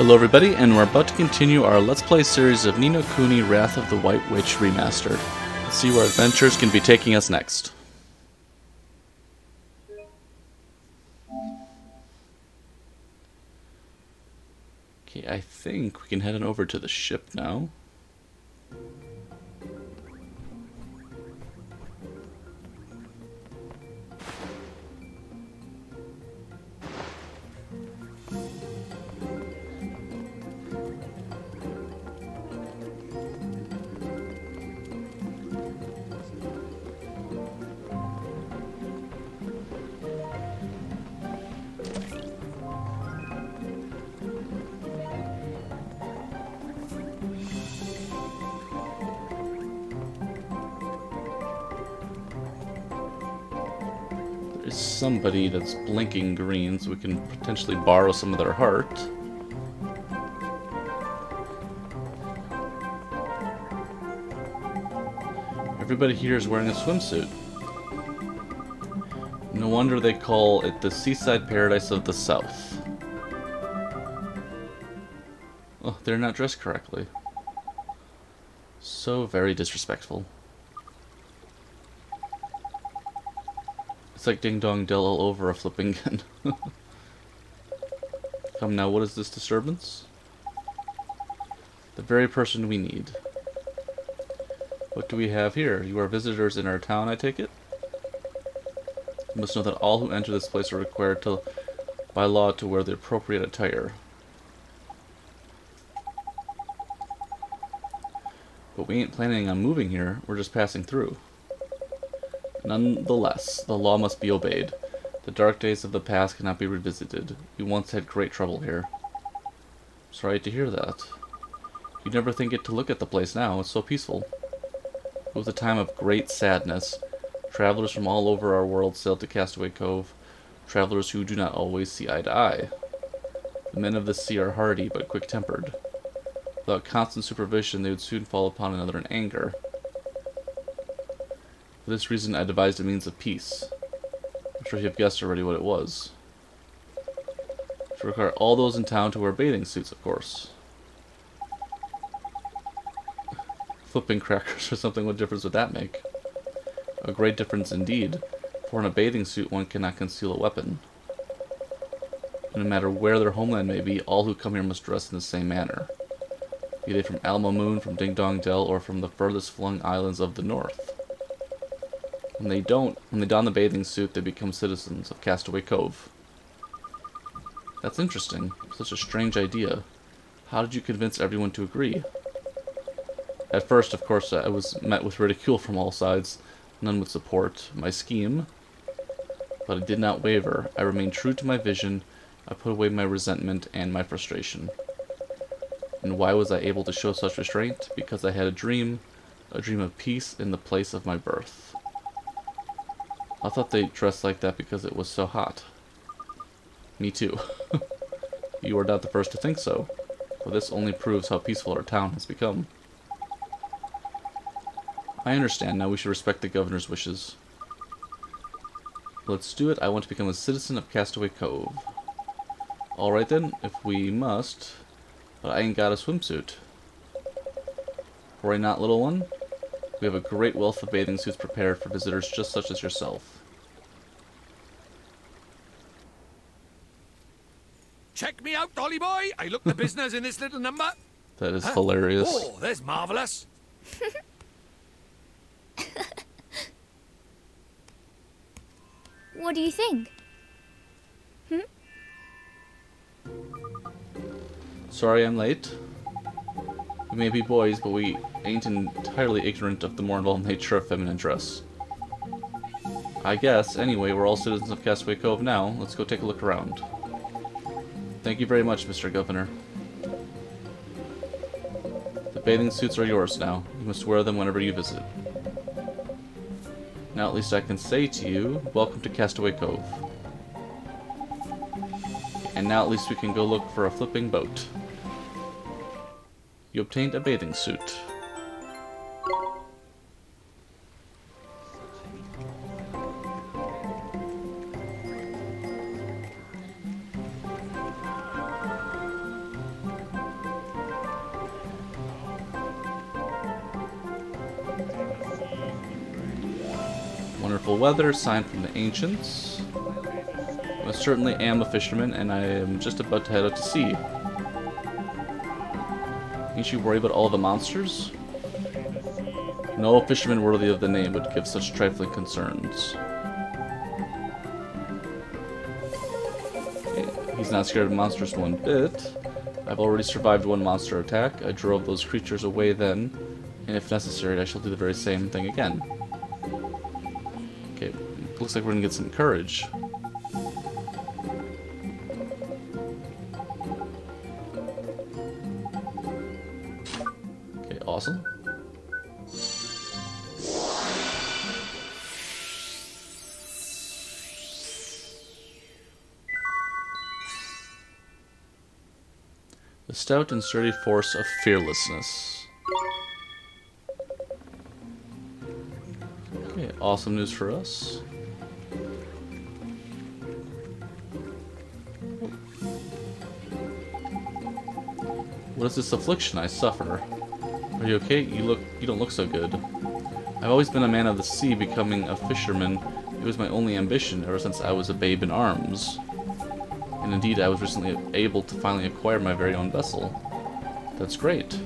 Hello everybody, and we're about to continue our Let's Play series of Ni no Kuni Wrath of the White Witch Remastered. Let's see where adventures can be taking us next. Okay, I think we can head on over to the ship now. There's somebody that's blinking green, so we can potentially borrow some of their heart. Everybody here is wearing a swimsuit. No wonder they call it the seaside paradise of the South. Oh, they're not dressed correctly. So very disrespectful. It's like Ding Dong Dell all over a flipping gun. Come now, what is this disturbance? The very person we need. What do we have here? You are visitors in our town, I take it? You must know that all who enter this place are required to, by law, to wear the appropriate attire. But we ain't planning on moving here, we're just passing through. Nonetheless, the law must be obeyed. The dark days of the past cannot be revisited. We once had great trouble here. Sorry to hear that. You'd never think it to look at the place now, it's so peaceful. It was a time of great sadness. Travelers from all over our world sailed to Castaway Cove, travelers who do not always see eye to eye. The men of the sea are hardy, but quick-tempered. Without constant supervision, they would soon fall upon another in anger. For this reason, I devised a means of peace. I'm sure you've guessed already what it was. To require all those in town to wear bathing suits, of course. Flipping crackers or something, what difference would that make? A great difference indeed, for in a bathing suit one cannot conceal a weapon. And no matter where their homeland may be, all who come here must dress in the same manner. Be they from Alma Moon, from Ding Dong Dell, or from the furthest flung islands of the north. When they don the bathing suit, they become citizens of Castaway Cove. That's interesting. Such a strange idea. How did you convince everyone to agree? At first, of course, I was met with ridicule from all sides, none with support my scheme. But I did not waver. I remained true to my vision. I put away my resentment and my frustration. And why was I able to show such restraint? Because I had a dream of peace in the place of my birth. I thought they dressed like that because it was so hot. Me too. You are not the first to think so, but this only proves how peaceful our town has become. I understand now. We should respect the governor's wishes. Let's do it. I want to become a citizen of Castaway Cove. Alright then, if we must. But I ain't got a swimsuit. Worry not, little one. We have a great wealth of bathing suits prepared for visitors just such as yourself. Check me out, Dolly boy. I look the business in this little number. That is hilarious. Oh, that's marvelous. What do you think? Sorry I'm late. We may be boys, but we ain't entirely ignorant of the more involved nature of feminine dress. I guess, anyway, we're all citizens of Castaway Cove now. Let's go take a look around. Thank you very much, Mr. Governor. The bathing suits are yours now. You must wear them whenever you visit. Now at least I can say to you, welcome to Castaway Cove. And now at least we can go look for a flipping boat. You obtained a bathing suit. beautiful weather, sign from the ancients. I certainly am a fisherman, and I am just about to head out to sea. Ain't you worried about all the monsters? No fisherman worthy of the name would give such trifling concerns. Okay, he's not scared of monsters one bit. I've already survived one monster attack. I drove those creatures away then, and if necessary, I shall do the very same thing again. Okay, looks like we're gonna get some courage. Okay, awesome. The stout and sturdy force of fearlessness. Okay, awesome news for us. What is this affliction I suffer? Are you okay? You don't look so good. I've always been a man of the sea. Becoming a fisherman, it was my only ambition ever since I was a babe in arms. And indeed, I was recently able to finally acquire my very own vessel. That's great.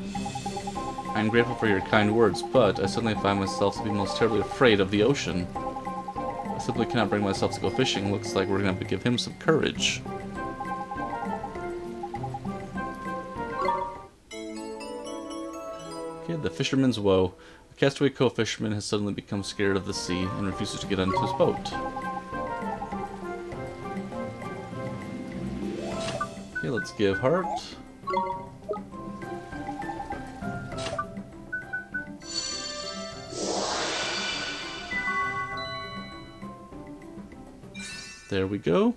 I'm grateful for your kind words, but I suddenly find myself to be most terribly afraid of the ocean. I simply cannot bring myself to go fishing. Looks like we're going to have to give him some courage. Okay, the fisherman's woe. A castaway co-fisherman has suddenly become scared of the sea and refuses to get onto his boat. Okay, let's give heart. There we go.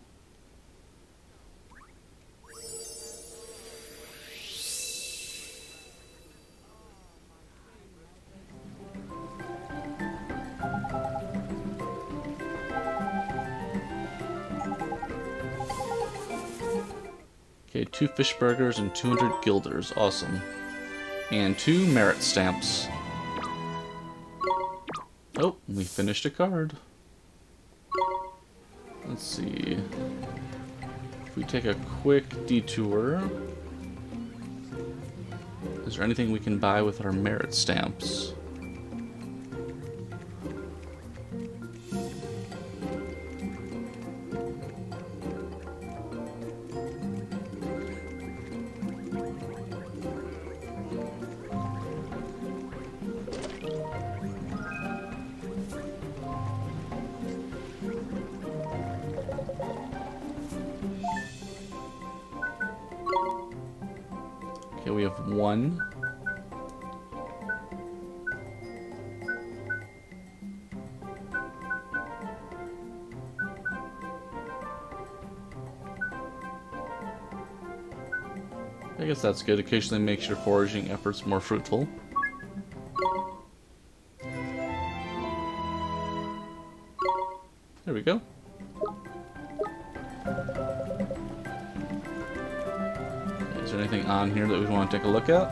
Okay, 2 fish burgers and 200 guilders. Awesome. And 2 merit stamps. Oh, we finished a card. Let's see. If we take a quick detour, is there anything we can buy with our merit stamps? Okay, we have 1. I guess that's good. Occasionally makes your foraging efforts more fruitful. There we go. Is there anything on here that we want to take a look at?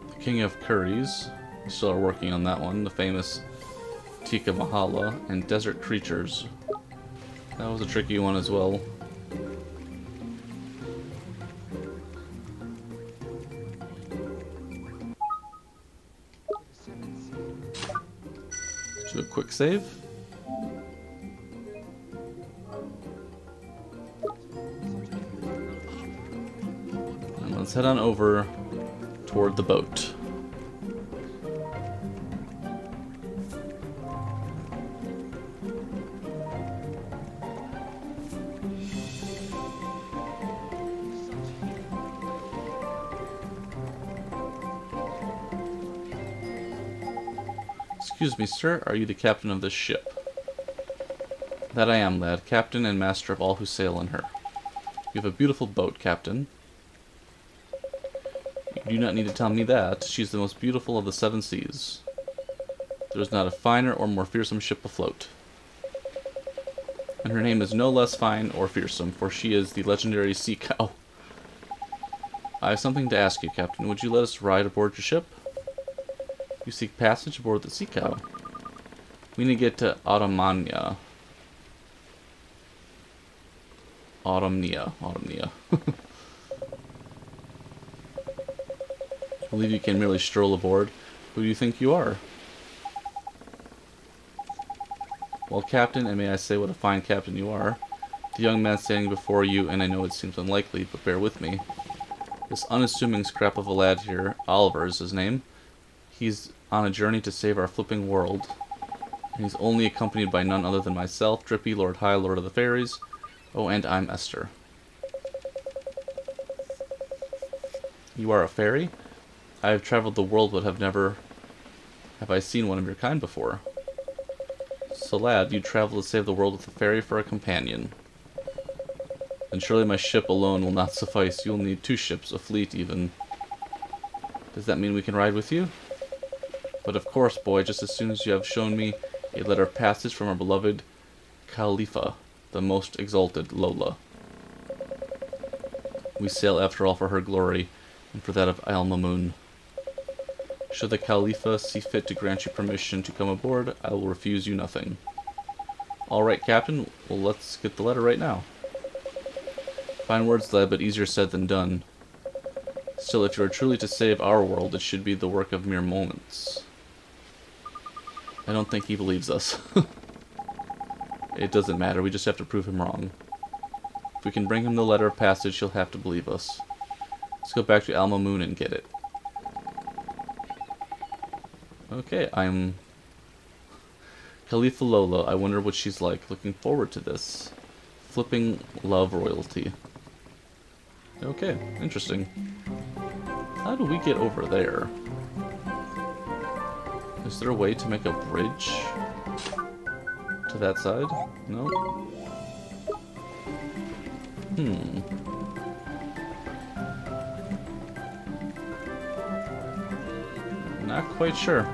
The King of Curries. We still are working on that one. The famous Tikka Mahala and Desert Creatures. That was a tricky one as well. Let's do a quick save. And let's head on over toward the boat. Excuse me, sir, are you the captain of this ship? That I am, lad, captain and master of all who sail in her. You have a beautiful boat, captain. You do not need to tell me that. She's the most beautiful of the 7 seas. There is not a finer or more fearsome ship afloat. And her name is no less fine or fearsome, for she is the legendary sea cow. I have something to ask you, captain. Would you let us ride aboard your ship? You seek passage aboard the sea cow. We need to get to Automnia. Automnia. I believe you can merely stroll aboard. Who do you think you are? Well, Captain, and may I say what a fine captain you are. The young man standing before you, and I know it seems unlikely, but bear with me. This unassuming scrap of a lad here, Oliver is his name. He's on a journey to save our flipping world. And he's only accompanied by none other than myself, Drippy, Lord High, Lord of the Fairies. Oh, and I'm Esther. You are a fairy? I have traveled the world, but have never I seen one of your kind before. So, lad, you travel to save the world with a fairy for a companion. Then surely my ship alone will not suffice. You'll need 2 ships, a fleet even. Does that mean we can ride with you? But of course, boy, just as soon as you have shown me a letter of passage from our beloved Khalifa, the most exalted Lola. We sail after all for her glory, and for that of Al Mamun. Should the Khalifa see fit to grant you permission to come aboard, I will refuse you nothing. Alright, Captain, well, let's get the letter right now. Fine words, lad, but easier said than done. Still, if you are truly to save our world, it should be the work of mere moments. I don't think he believes us. It doesn't matter, we just have to prove him wrong. If we can bring him the letter of passage, he'll have to believe us. Let's go back to Al Mamun and get it. Okay, I'm Khalifa Lola. I wonder what she's like. Looking forward to this. Flipping love royalty. Okay, interesting. How do we get over there? Is there a way to make a bridge to that side? No? Not quite sure.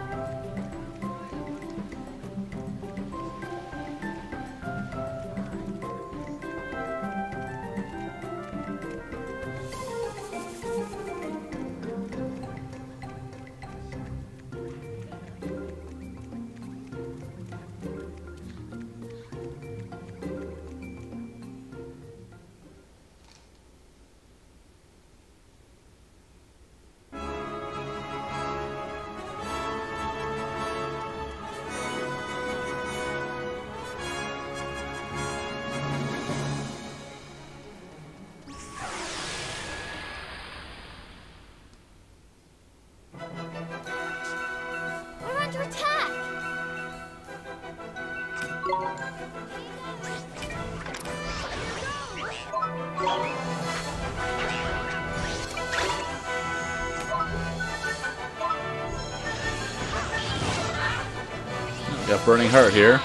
Got Burning Heart here.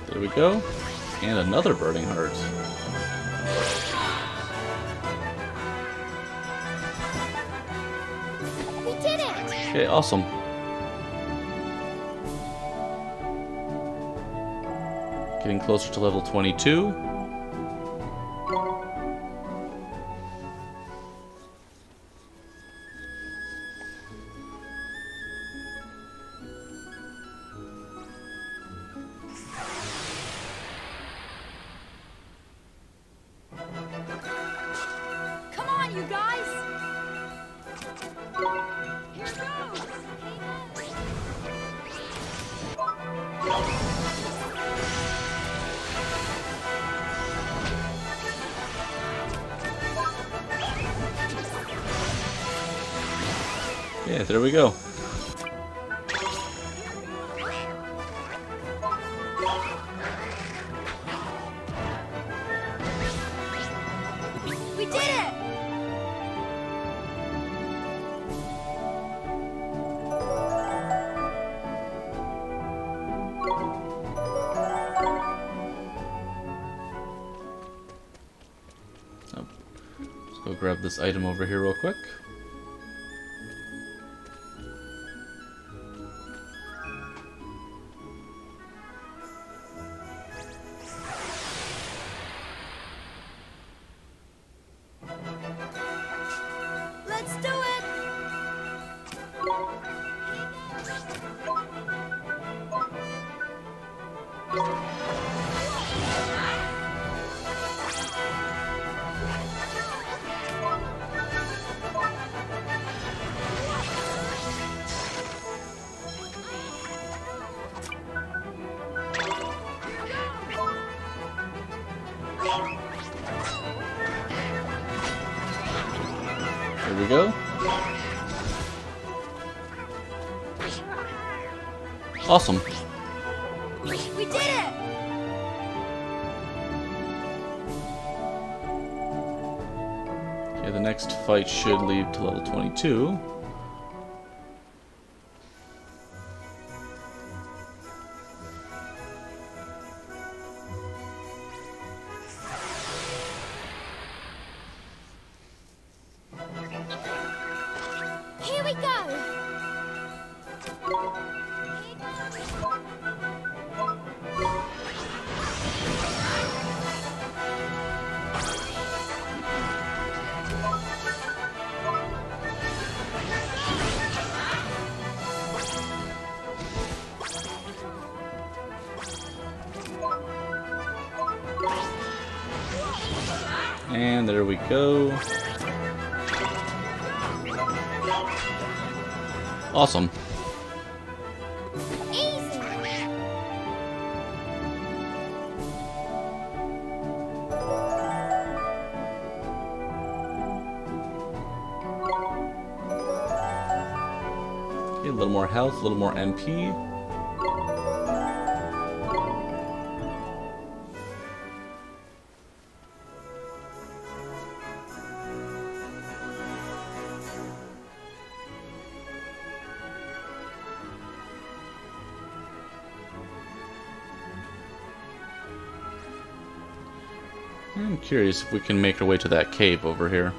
There we go. And another Burning Heart. We did it! Okay, awesome. Getting closer to level 22. Come on, you guys! Here goes! Yeah, there we go. We did it! Oh. Let's go grab this item over here real quick. There we go. Awesome. We did it! Okay, the next fight should lead to level 22. Here we go! And there we go. Awesome. Easy! Okay, a little more health, a little more MP. I'm curious if we can make our way to that cave over here.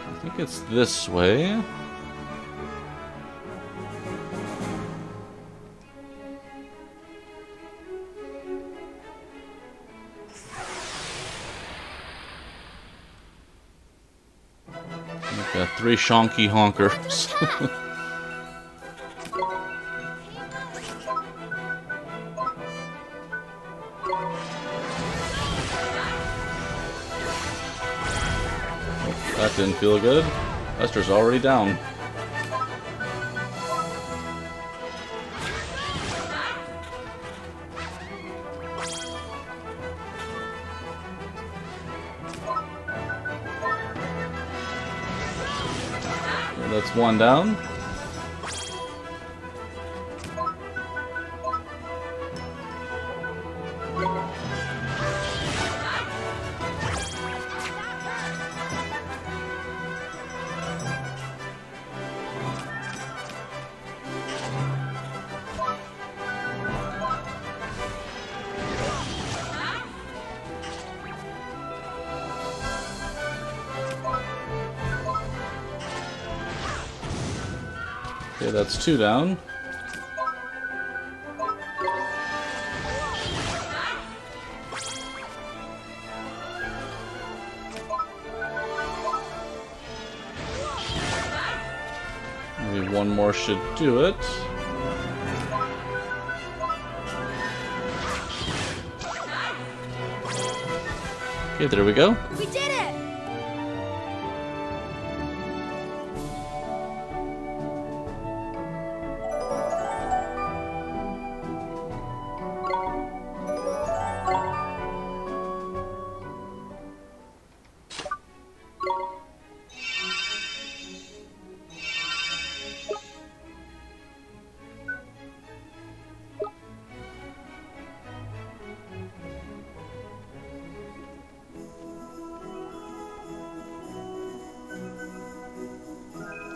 I think it's this way. Got 3 shonky honkers. That didn't feel good. Lester's already down. That's one down. Okay, that's 2 down. Maybe one more should do it. Okay, there we go. We did it!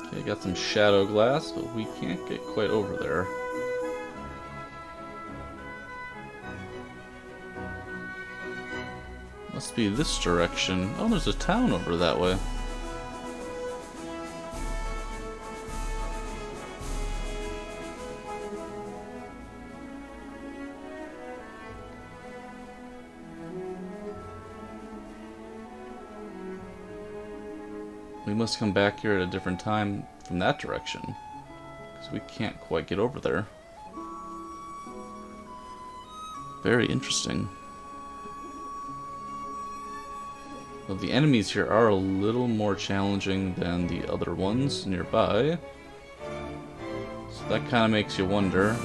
Okay, got some shadow glass, but we can't get quite over there. Must be this direction. Oh, there's a town over that way. We must come back here at a different time from that direction, because we can't quite get over there. Very interesting. Well, the enemies here are a little more challenging than the other ones nearby. So that kind of makes you wonder.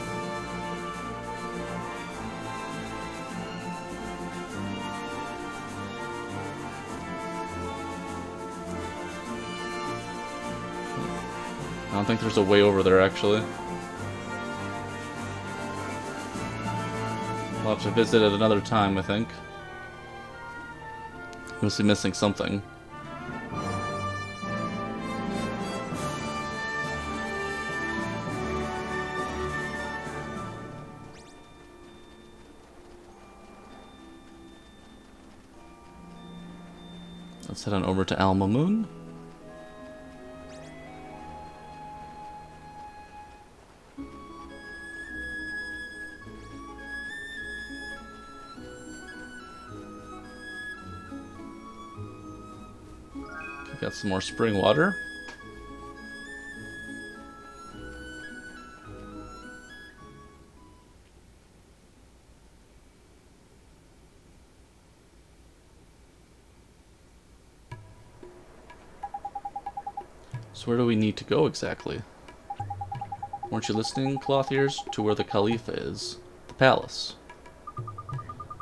I don't think there's a way over there, actually. We'll have to visit at another time, I think. Must be missing something. Let's head on over to Alma Moon. Got some more spring water. So where do we need to go exactly? Weren't you listening, cloth ears, to where the Khalifa is? The palace.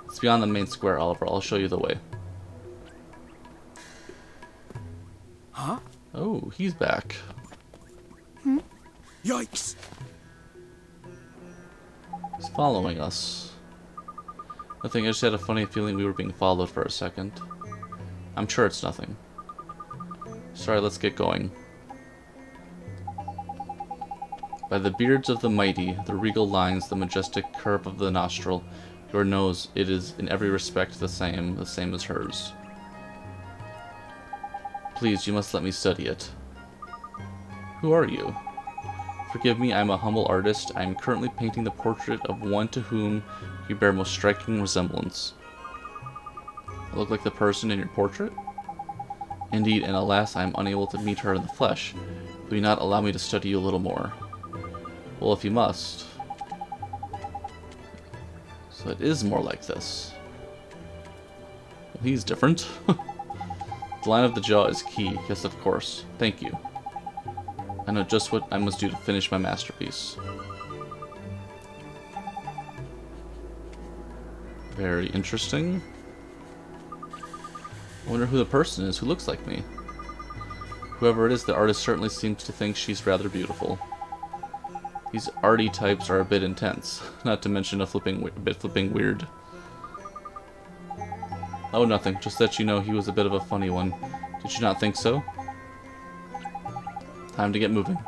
It's beyond the main square, Oliver. I'll show you the way. Huh? Oh, he's back. Yikes! He's following us. Nothing, I just had a funny feeling we were being followed for a second. I'm sure it's nothing. Sorry, let's get going. By the beards of the mighty, the regal lines, the majestic curve of the nostril, your nose, it is in every respect the same as hers. Please, you must let me study it. Who are you? Forgive me, I am a humble artist. I am currently painting the portrait of one to whom you bear most striking resemblance. I look like the person in your portrait? Indeed, and alas, I am unable to meet her in the flesh. Will you not allow me to study you a little more? Well, if you must. So it is more like this. Well, he's different. The line of the jaw is key. Yes, of course. Thank you. I know just what I must do to finish my masterpiece. Very interesting. I wonder who the person is who looks like me. Whoever it is, the artist certainly seems to think she's rather beautiful. These arty types are a bit intense, not to mention a bit flipping weird. Oh, nothing. Just that you know he was a bit of a funny one. Did you not think so? Time to get moving.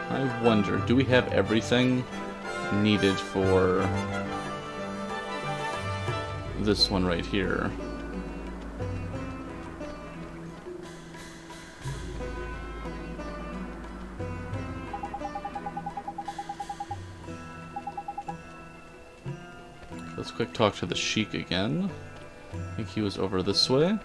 I wonder, do we have everything needed for this one right here? Let's quick talk to the Sheik again. I think he was over this way.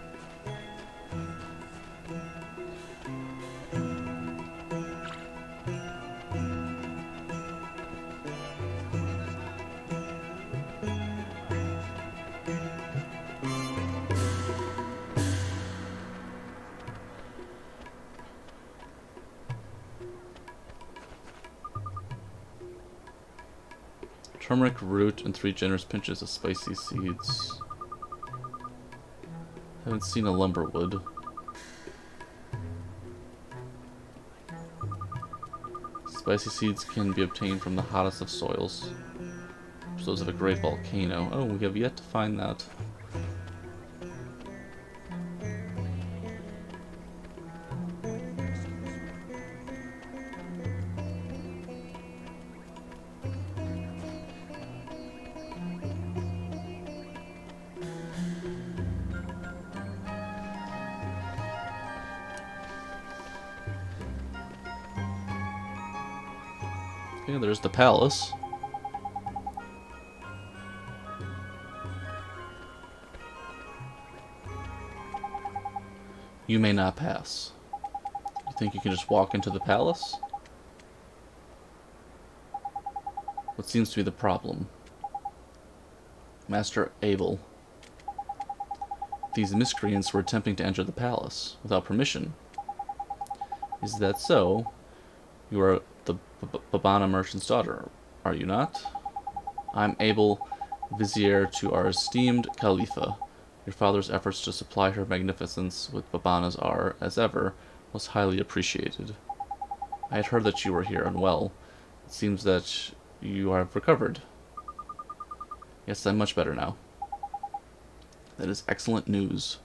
Turmeric root and 3 generous pinches of spicy seeds. Haven't seen a lumberwood. Spicy seeds can be obtained from the hottest of soils. Those of a great volcano. Oh, we have yet to find that. Okay, there's the palace. You may not pass. You think you can just walk into the palace? What seems to be the problem? Master Abel. These miscreants were attempting to enter the palace without permission. Is that so? You are the Babana merchant's daughter, are you not? I'm Abel, vizier to our esteemed Khalifa. Your father's efforts to supply her magnificence with Babanas are, as ever, most highly appreciated. I had heard that you were here unwell. It seems that you have recovered. Yes, I'm much better now. That is excellent news.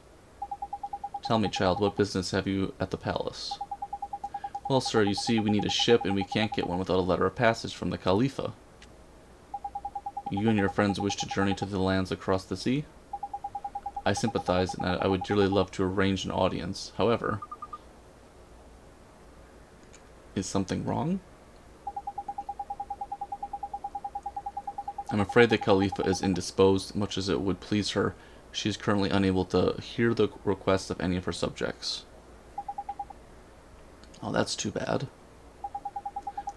Tell me, child, what business have you at the palace? Well, sir, you see, we need a ship, and we can't get one without a letter of passage from the Khalifa. You and your friends wish to journey to the lands across the sea? I sympathize, and I would dearly love to arrange an audience. However, is something wrong? I'm afraid the Khalifa is indisposed, much as it would please her. She is currently unable to hear the requests of any of her subjects. Oh, that's too bad.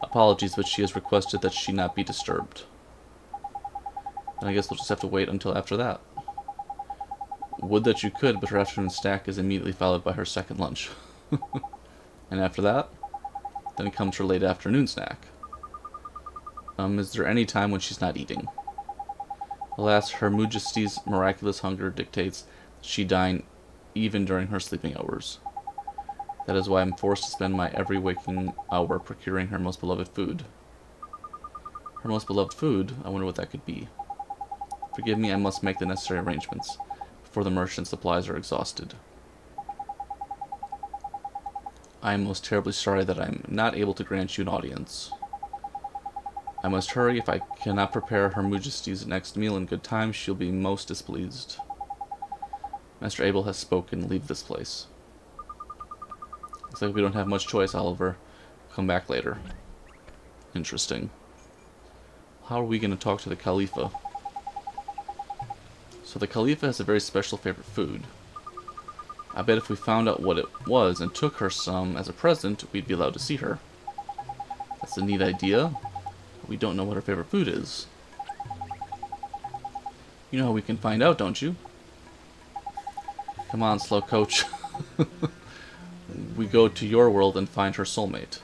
Apologies, but she has requested that she not be disturbed. And I guess we'll just have to wait until after that. Would that you could, but her afternoon snack is immediately followed by her second lunch. And after that, then comes her late afternoon snack. Is there any time when she's not eating? Alas, Her Majesty's miraculous hunger dictates that she dine even during her sleeping hours. That is why I'm forced to spend my every waking hour procuring her most beloved food. Her most beloved food? I wonder what that could be. Forgive me, I must make the necessary arrangements before the merchant supplies are exhausted. I am most terribly sorry that I am not able to grant you an audience. I must hurry. If I cannot prepare Her Majesty's next meal in good time, she'll be most displeased. Master Abel has spoken. Leave this place. Looks like we don't have much choice, Oliver. Come back later. Interesting. How are we going to talk to the Khalifa? So the Khalifa has a very special favorite food. I bet if we found out what it was and took her some as a present, we'd be allowed to see her. That's a neat idea. We don't know what her favorite food is. You know how we can find out, don't you? Come on, slow coach. We go to your world and find her soulmate.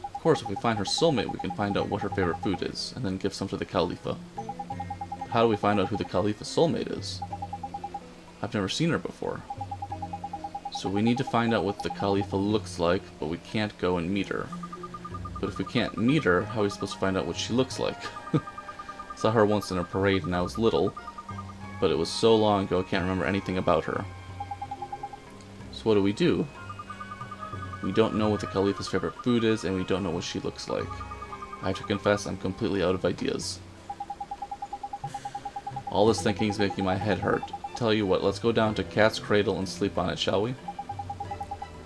Of course, if we find her soulmate, we can find out what her favorite food is, and then give some to the Khalifa. How do we find out who the Khalifa's soulmate is? I've never seen her before. So we need to find out what the Khalifa looks like, but we can't go and meet her. But if we can't meet her, how are we supposed to find out what she looks like? Saw her once in a parade when I was little, but it was so long ago I can't remember anything about her. So what do? We don't know what the Khalifa's favorite food is, and we don't know what she looks like. I have to confess, I'm completely out of ideas. All this thinking is making my head hurt. Tell you what, let's go down to Cat's Cradle and sleep on it, shall we?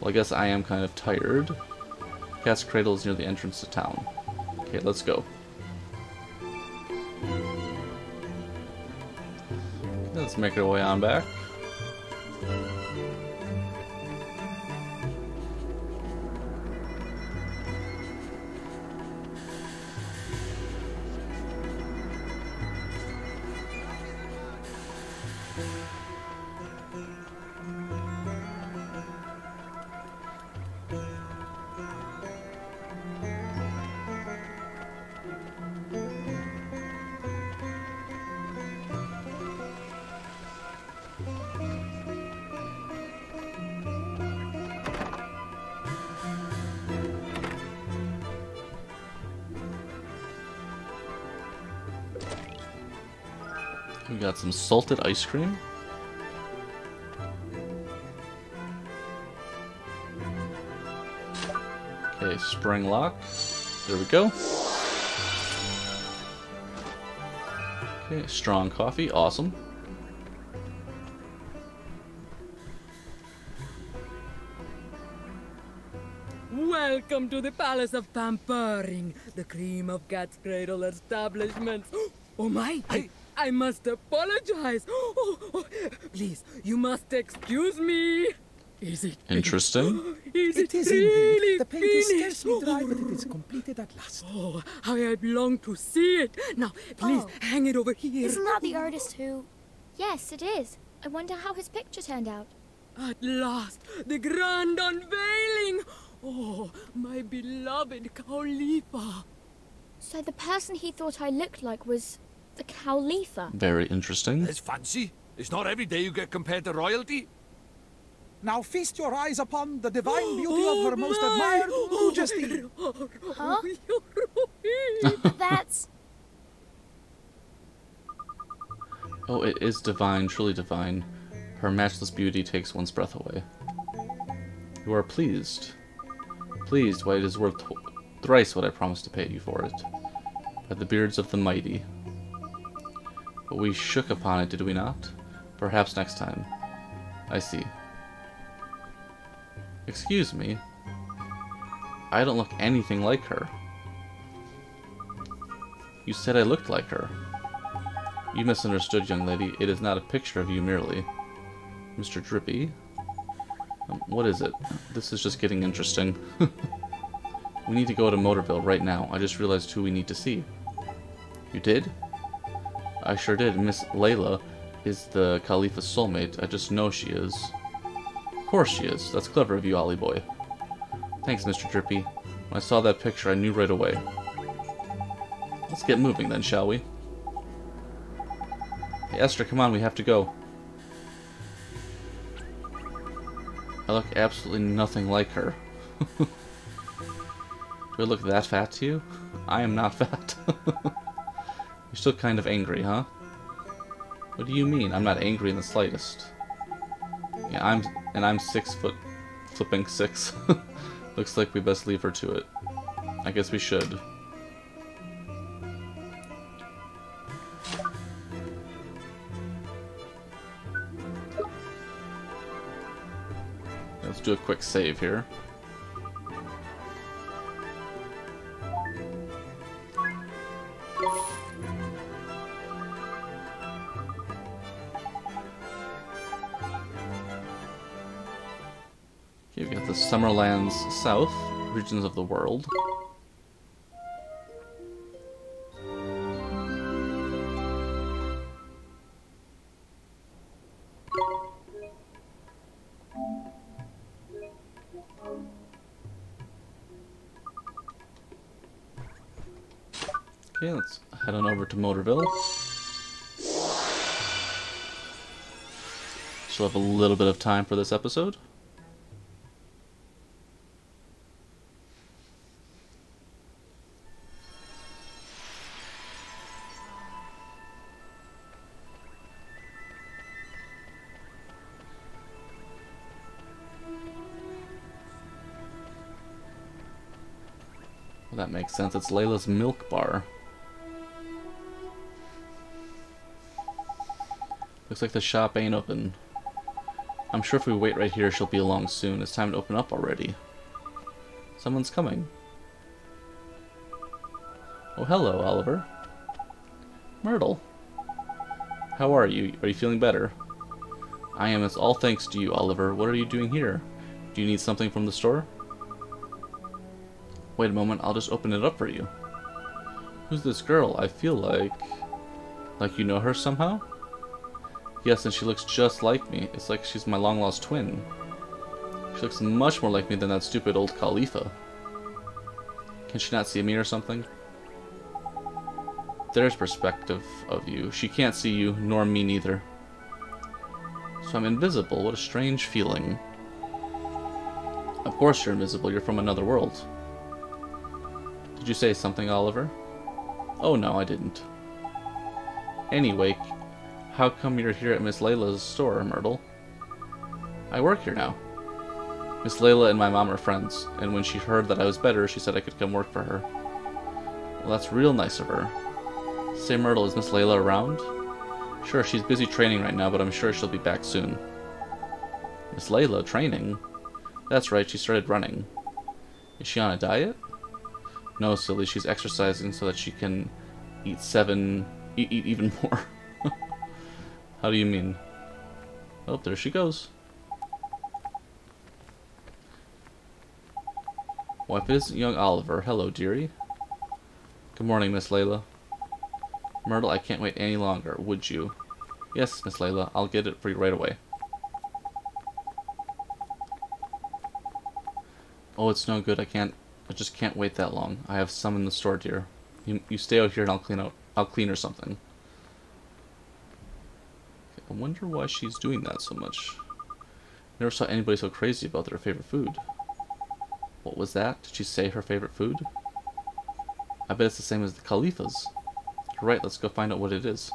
Well, I guess I am kind of tired. Cat's Cradle is near the entrance to town. Okay, let's go. Let's make our way on back. We got some salted ice cream. Okay, spring lock. There we go. Okay, strong coffee. Awesome. Welcome to the Palace of Pampering, the cream of cat's cradle establishment. Oh my! I must apologize. Please, you must excuse me. Is it Interesting. It is really indeed. The paint is scarcely dry, but it is completed at last. Oh, how I long to see it. Now, please, hang it over here. Isn't that the artist who... Yes, it is. I wonder how his picture turned out. At last, the grand unveiling. Oh, my beloved Khalifa. So the person he thought I looked like was the Khalifa. Very interesting. That's fancy. It's not every day you get compared to royalty. Now feast your eyes upon the divine beauty of her most admired majesty. Huh? That's... Oh, it is divine, truly divine. Her matchless beauty takes one's breath away. You are pleased. Pleased, why it is worth thrice what I promised to pay you for it. By the beards of the mighty. But we shook upon it, did we not? Perhaps next time. I see. Excuse me. I don't look anything like her. You said I looked like her. You misunderstood, young lady. It is not a picture of you merely. Mr. Drippy? What is it? This is just getting interesting. We need to go to Motorville right now. I just realized who we need to see. You did? I sure did. Miss Layla is the Khalifa's soulmate. I just know she is. Of course she is. That's clever of you, Ollie boy. Thanks, Mr. Drippy. When I saw that picture, I knew right away. Let's get moving then, shall we? Hey, Esther, come on, we have to go. I look absolutely nothing like her. Do I look that fat to you? I am not fat. You're still kind of angry, huh? What do you mean? I'm not angry in the slightest. Yeah, I'm 6 foot flipping 6. Looks like we best leave her to it. I guess we should. Let's do a quick save here. Okay, we got the Summerlands South, regions of the world. Okay, let's head on over to Motorville. Still have a little bit of time for this episode. Well, that makes sense. It's Layla's milk bar. Looks like the shop ain't open. I'm sure if we wait right here, she'll be along soon. It's time to open up already. Someone's coming. Oh, hello, Oliver. Myrtle. How are you? Are you feeling better? I am. It's all thanks to you, Oliver. What are you doing here? Do you need something from the store? Wait a moment, I'll just open it up for you. Who's this girl? I feel like you know her somehow? Yes, and she looks just like me. It's like she's my long-lost twin. She looks much more like me than that stupid old Khalifa. Can she not see me or something? There's perspective of you. She can't see you, nor me neither. So I'm invisible. What a strange feeling. Of course you're invisible. You're from another world. Did you say something, Oliver? Oh no, I didn't. Anyway, how come you're here at Miss Layla's store, Myrtle? I work here now. Miss Layla and my mom are friends, and when she heard that I was better, she said I could come work for her. Well, that's real nice of her. Say, Myrtle, is Miss Layla around? Sure, she's busy training right now, but I'm sure she'll be back soon. Miss Layla, training? That's right, she started running. Is she on a diet? No, silly. She's exercising so that she can eat even more. How do you mean? Oh, there she goes. Well, if it isn't young Oliver. Hello, dearie. Good morning, Miss Layla. Myrtle, I can't wait any longer. Would you? Yes, Miss Layla. I'll get it for you right away. Oh, it's no good. I just can't wait that long. I have some in the store, dear. You stay out here and I'll clean her something. Okay, I wonder why she's doing that so much. Never saw anybody so crazy about their favorite food. What was that? Did she say her favorite food? I bet it's the same as the Khalifa's. You're right, let's go find out what it is.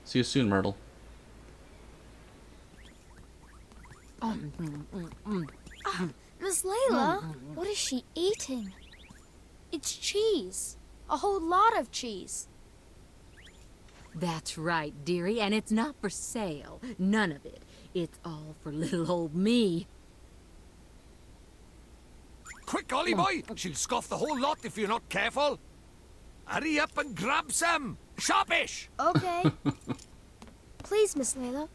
See you soon, Myrtle. Miss Layla, what is she eating? It's cheese. A whole lot of cheese. That's right, dearie, and it's not for sale. None of it. It's all for little old me. Quick, Ollie boy! She'll scoff the whole lot if you're not careful. Hurry up and grab some. Sharpish! Okay. Please, Miss Layla,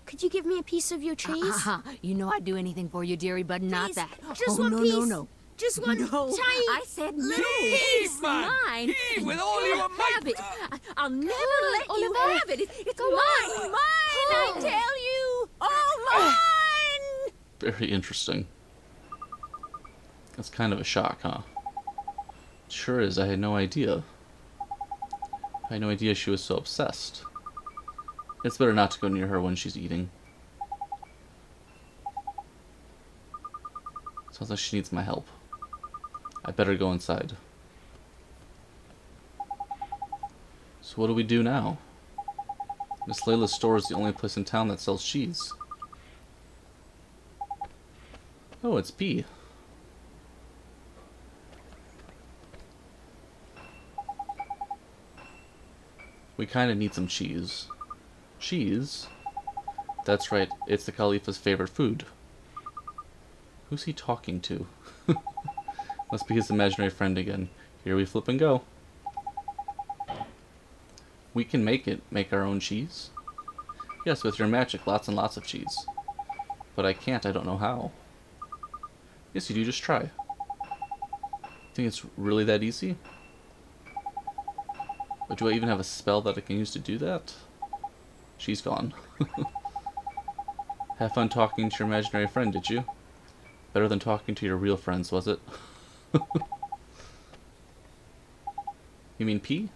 could you give me a piece of your cheese? You know I'd do anything for you, dearie, but not Please, that. just oh, one no, piece. no, no. Just one No, tiny I said no. little It's piece. man. mine. Heave with and all you your might. have it. I'll never let you Oliver. have it. It's Go mine. on. Mine, I Pull. tell you. Oh, mine. Very interesting. That's kind of a shock, huh? Sure is. I had no idea. I had no idea she was so obsessed. It's better not to go near her when she's eating. Sounds like she needs my help. I better go inside. So what do we do now? Miss Layla's store is the only place in town that sells cheese. Oh, it's P. We kinda need some cheese. Cheese? That's right, it's the Khalifa's favorite food. Who's he talking to? Must be his imaginary friend again. Here we flip and go. We can make our own cheese? Yes, with your magic, lots and lots of cheese. But I can't, I don't know how. Yes, you do, just try. Think it's really that easy? But do I even have a spell that I can use to do that? She's gone. Have fun talking to your imaginary friend, did you? Better than talking to your real friends, was it? You mean P?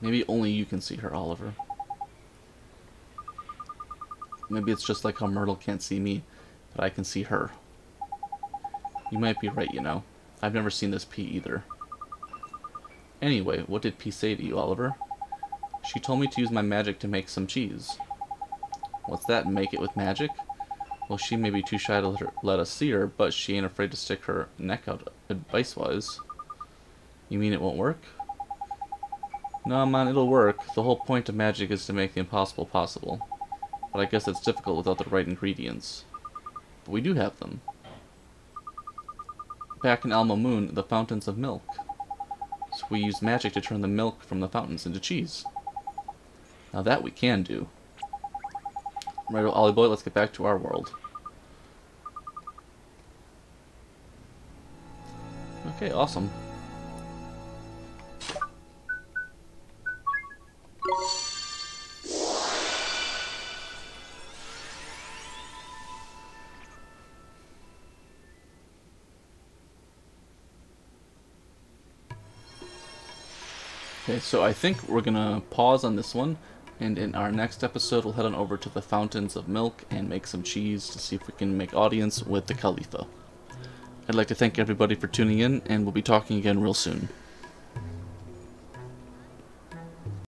Maybe only you can see her, Oliver. Maybe it's just like how Myrtle can't see me, but I can see her. You might be right, you know. I've never seen this P either. Anyway, what did P say to you, Oliver? She told me to use my magic to make some cheese. What's that, make it with magic? Well, she may be too shy to let us see her, but she ain't afraid to stick her neck out advice-wise. You mean it won't work? No, man, it'll work. The whole point of magic is to make the impossible possible. But I guess it's difficult without the right ingredients. But we do have them. Back in Alma Moon, the fountains of milk. So we use magic to turn the milk from the fountains into cheese. Now that we can do. Right, Ollie boy, let's get back to our world. Okay, awesome. Okay, so I think we're gonna pause on this one, and in our next episode we'll head on over to the fountains of milk and make some cheese to see if we can make audience with the Khalifa. I'd like to thank everybody for tuning in, and we'll be talking again real soon.